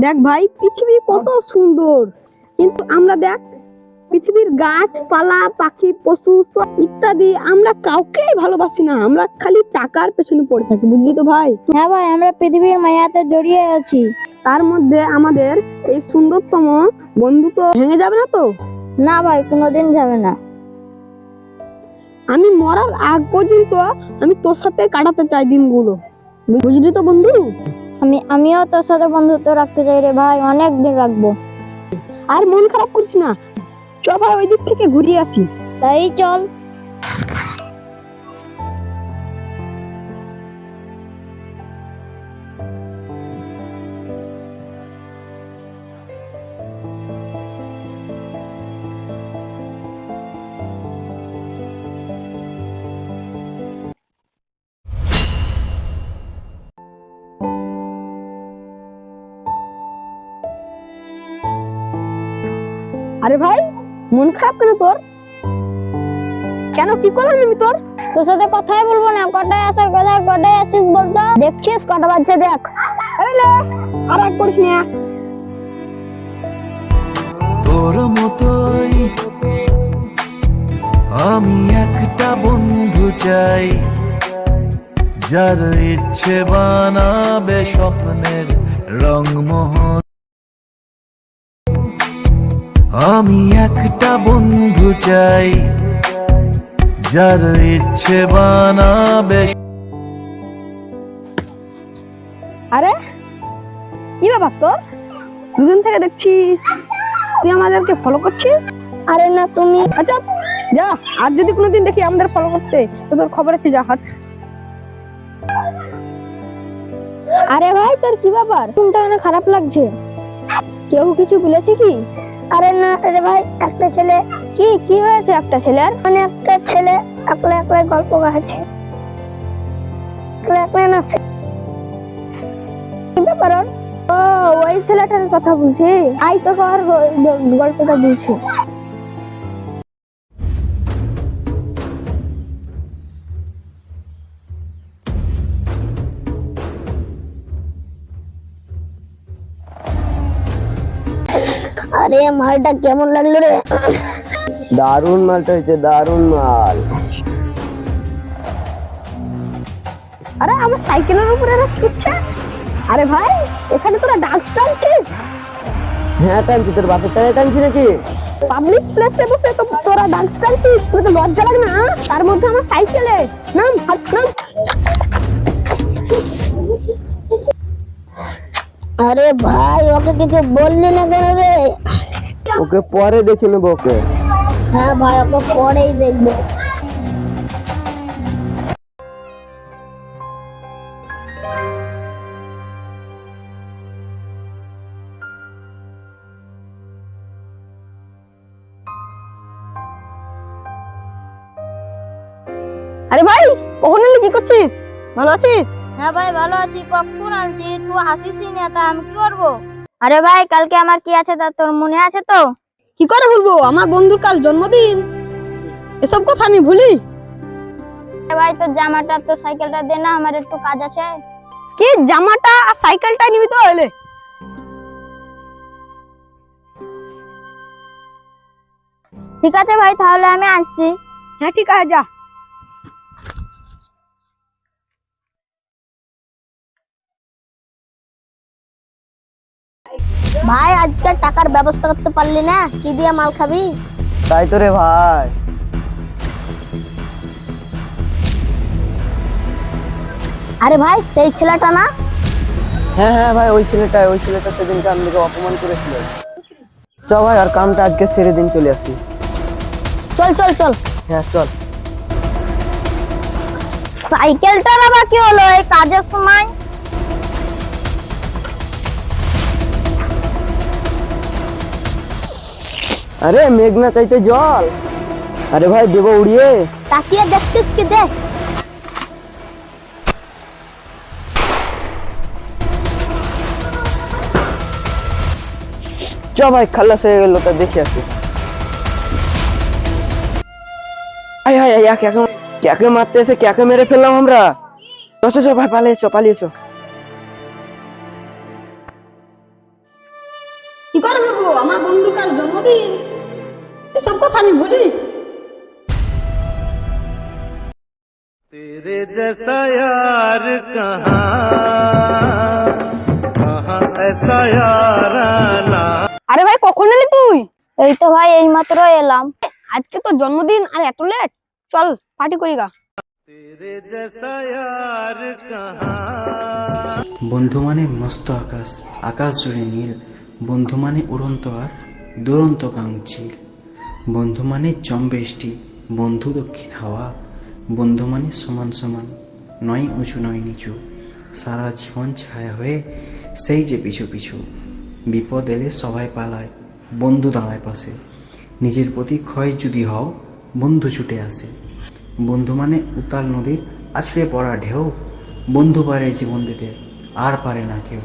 দেখ ভাই, পৃথিবী কত সুন্দর, কিন্তু আমরা দেখ পৃথিবীর গাছপালা, পাখি, পশু ইত্যাদি আমরা কাউকেই ভালোবাসি না। আমরা খালি টাকার পেছনে পড়ে থাকি, বুঝলি তো ভাই? হ্যাঁ ভাই, আমরা পৃথিবীর মায়াতে জড়িয়ে আছি। তার মধ্যে আমাদের এই সুন্দরতম বন্ধু তো ভেঙে যাবে না তো? না ভাই, কোনোদিন যাবে না। আমি মরার আগ পর্যন্ত আমি তোর সাথে কাটাতে চাই দিনগুলো, বুঝলি তো বন্ধু? আমিও তোর সাথে বন্ধুত্ব রাখতে চাই রে ভাই, অনেক দিন রাখবো। আর মন খারাপ করিস না, চ ভাই ওই দিক থেকে ঘুরিয়ে আসি। তাই চল। আরে ভাই, মন খারাপ কেন তোর? কেন, কি করলাম আমি তোর? তোর সাথে কথাই বলবো না। কটায় আসার কথা, আর কটায় আসছিস বলতো? দেখছিস কটা বাজছে দেখ। আরে লে, আর রাগ করিস না। তোর মতোই আমি একটা বন্ধু চাই, যার ইচ্ছে বানাবে স্বপ্নের রংমহল। আমি একটা বন্ধু চাই, যার ইচ্ছে বানাবে। আরে কি ব্যাপার তোর? দুদিন থেকে দেখছিস তুই আমাদেরকে ফলো করছিস। আরে না, তুমি আচ্ছা যা, আর যদি কোনোদিন দেখি আমাদের ফলো করতে তো তোর খবর আছে, যা হাট। আরে ভাই, তোর কি ব্যাপার? কোনটা অনেক খারাপ লাগছে। কেউ কিছু বলেছে কি? আরে না রে ভাই, একটা ছেলে। কি হয়েছে একটা ছেলের? মানে একটা ছেলে একলা একলা গল্প গাচ্ছে। একলা একলা নাচছে। কি ব্যাপার ওর? ও, ওই ছেলেটার কথা বলছি। আই তোকে আর গল্পটা বলছি। আরে মালটা কেমন লাগলো রে? দারুন মালটা হয়েছে, দারুন মাল। আরে আমার সাইকেলের উপরে এরা ছুটছে। আরে ভাই, এখানে তোরা ডান্স টানছিস? হ্যাঁ টানছি, তোর বাপের টাকা টানছি নাকি? পাবলিক প্লেসে বসে তো তোরা ডান্স টানছিস, তোর তো লজ্জা লাগে না? তার মধ্যে আমার সাইকেলে। নাম হাত নাম। আরে ভাই, ওকে কিছু বললি না কেন রে? ওকে পরে দেখে নেবো ওকে। হ্যাঁ ভাই, ওকে পরেই দেখবো। আরে ভাই, কখন এলি? কি করছিস? ভালো আছিস? হ্যাঁ ভাই, ভালো আছি। কখন আনছি? তুই হাসিসই না, তা আমি কি করবো? আরে ভাই, কালকে আমার কি আছে তা তোর মনে আছে তো? কি করে ভুলবো? আমার বন্ধুর কাল জন্মদিন, এসব কথা আমি ভুলি? আরে ভাই, তোর জামাটা তোর সাইকেলটা দে না, আমার একটু কাজ আছে। কি জামাটা আর সাইকেলটা নিবি তো? এলে ঠিক আছে ভাই, তাহলে আমি আসছি। হ্যাঁ ঠিক আছে, যা। ভাই, আজকে টাকার ব্যবস্থা করতে পারলি না? কি দিয়ে মাল খাবি? তাই তো রে ভাই। আরে ভাই, সেই ছেলেটা না? হ্যাঁ হ্যাঁ ভাই, ওই ছেলেটা সেদিনকে আমাকে অপমান করেছিল। চ ভাই, আর কামটা আজকে সেরে দিন, চলে আসি। চল চল চল। হ্যাঁ চল। সাইকেলটার আবার কি হলো এই কাজের সময়? আরে মেঘনা চাইতে জল। আরে ভাই, দেবো উড়িয়ে। তাকিয়ে দেখছিস কি? দেখ। চ ভাই, খাল্লাস হয়ে গেল, তা দেখে আসি। আয় হায় হায়, ক্যাকে মারতে এসে ক্যাকে মেরে ফেললাম আমরা। চো চো চো ভাই, পালিয়েছো। বলি तेरे जैसा यार कहाँ ऐसा यार आना। আরে ভাই কখন এলি তুই? এই তো ভাই এই মাত্র এলাম। আজকে তো জন্মদিন আর এত লেট, চল পার্টি করি গা। तेरे जैसा यार कहाँ। বন্ধু মানে মস্ত আকাশ, আকাশ জুড়ে নীল। বন্ধু মানে উড়ন্ত আর দুরন্ত কাঙ্ক্ষিল। বন্ধু মানে জম বৃষ্টি, বন্ধু দক্ষিণ হাওয়া। বন্ধু মানে সমান সমান, নয় উঁচু নয় নিচু। সারা জীবন ছায়া হয়ে সেই যে পিছু পিছু। বিপদ এলে সবাই পালায়, বন্ধু দাঁড়ায় পাশে। নিজের প্রতি ক্ষয় যদি হও, বন্ধু ছুটে আসে। বন্ধু মানে উতাল নদীর আছড়ে পড়া ঢেউ। বন্ধু পারে জীবন দিতে, আর পারে না কেউ।